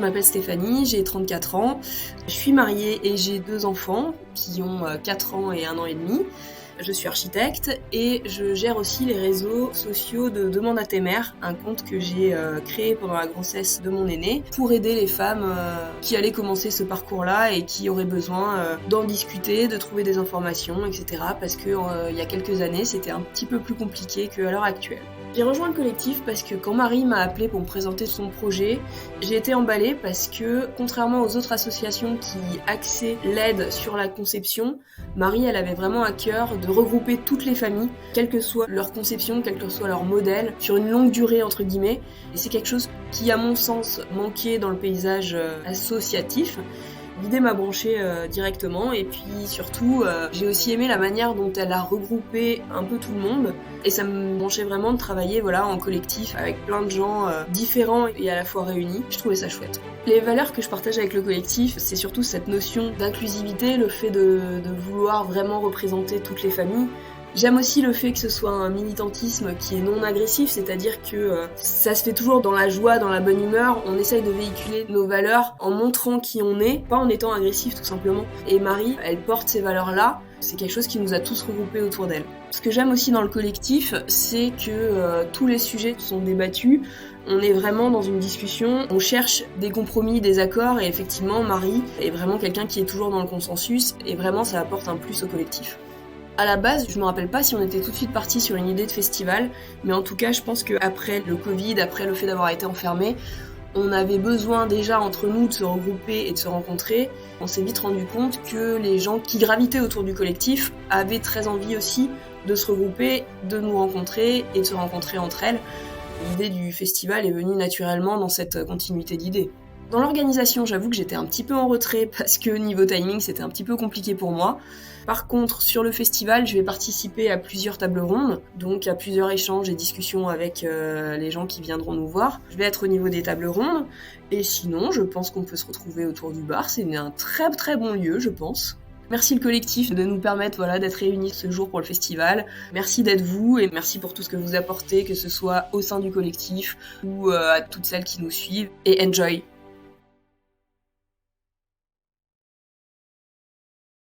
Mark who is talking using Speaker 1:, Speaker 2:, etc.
Speaker 1: m'appelle Stéphanie, j'ai 34 ans, je suis mariée et j'ai 2 enfants qui ont 4 ans et 1 an et demi. Je suis architecte et je gère aussi les réseaux sociaux de Demande à tes mères, un compte que j'ai créé pendant la grossesse de mon aîné pour aider les femmes qui allaient commencer ce parcours-là et qui auraient besoin d'en discuter, de trouver des informations, etc. Parce que il y a quelques années, c'était un petit peu plus compliqué qu'à l'heure actuelle. J'ai rejoint le collectif parce que quand Marie m'a appelée pour me présenter son projet, j'ai été emballée parce que, contrairement aux autres associations qui axaient l'aide sur la conception, Marie, elle avait vraiment à cœur de regrouper toutes les familles, quelle que soit leur conception, quel que soit leur modèle, sur une longue durée, entre guillemets. Et c'est quelque chose qui, à mon sens, manquait dans le paysage associatif. L'idée m'a branchée directement et puis surtout j'ai aussi aimé la manière dont elle a regroupé un peu tout le monde et ça me branchait vraiment de travailler en collectif avec plein de gens différents et à la fois réunis. Je trouvais ça chouette. Les valeurs que je partage avec le collectif, c'est surtout cette notion d'inclusivité, le fait de vouloir vraiment représenter toutes les familles. J'aime aussi le fait que ce soit un militantisme qui est non agressif, c'est-à-dire que ça se fait toujours dans la joie, dans la bonne humeur. On essaye de véhiculer nos valeurs en montrant qui on est, pas en étant agressif tout simplement. Et Marie, elle porte ces valeurs-là. C'est quelque chose qui nous a tous regroupés autour d'elle. Ce que j'aime aussi dans le collectif, c'est que tous les sujets sont débattus. On est vraiment dans une discussion, on cherche des compromis, des accords, et effectivement, Marie est vraiment quelqu'un qui est toujours dans le consensus, et vraiment ça apporte un plus au collectif. À la base, je me rappelle pas si on était tout de suite parti sur une idée de festival, mais en tout cas, je pense qu'après le Covid, après le fait d'avoir été enfermé, on avait besoin déjà entre nous de se regrouper et de se rencontrer. On s'est vite rendu compte que les gens qui gravitaient autour du collectif avaient très envie aussi de se regrouper, de nous rencontrer et de se rencontrer entre elles. L'idée du festival est venue naturellement dans cette continuité d'idées. Dans l'organisation, j'avoue que j'étais un petit peu en retrait parce que niveau timing, c'était un petit peu compliqué pour moi. Par contre, sur le festival, je vais participer à plusieurs tables rondes, donc à plusieurs échanges et discussions avec les gens qui viendront nous voir. Je vais être au niveau des tables rondes, et sinon, je pense qu'on peut se retrouver autour du bar. C'est un très très bon lieu, je pense. Merci le collectif de nous permettre d'être réunis ce jour pour le festival. Merci d'être vous et merci pour tout ce que vous apportez, que ce soit au sein du collectif ou à toutes celles qui nous suivent. Et enjoy!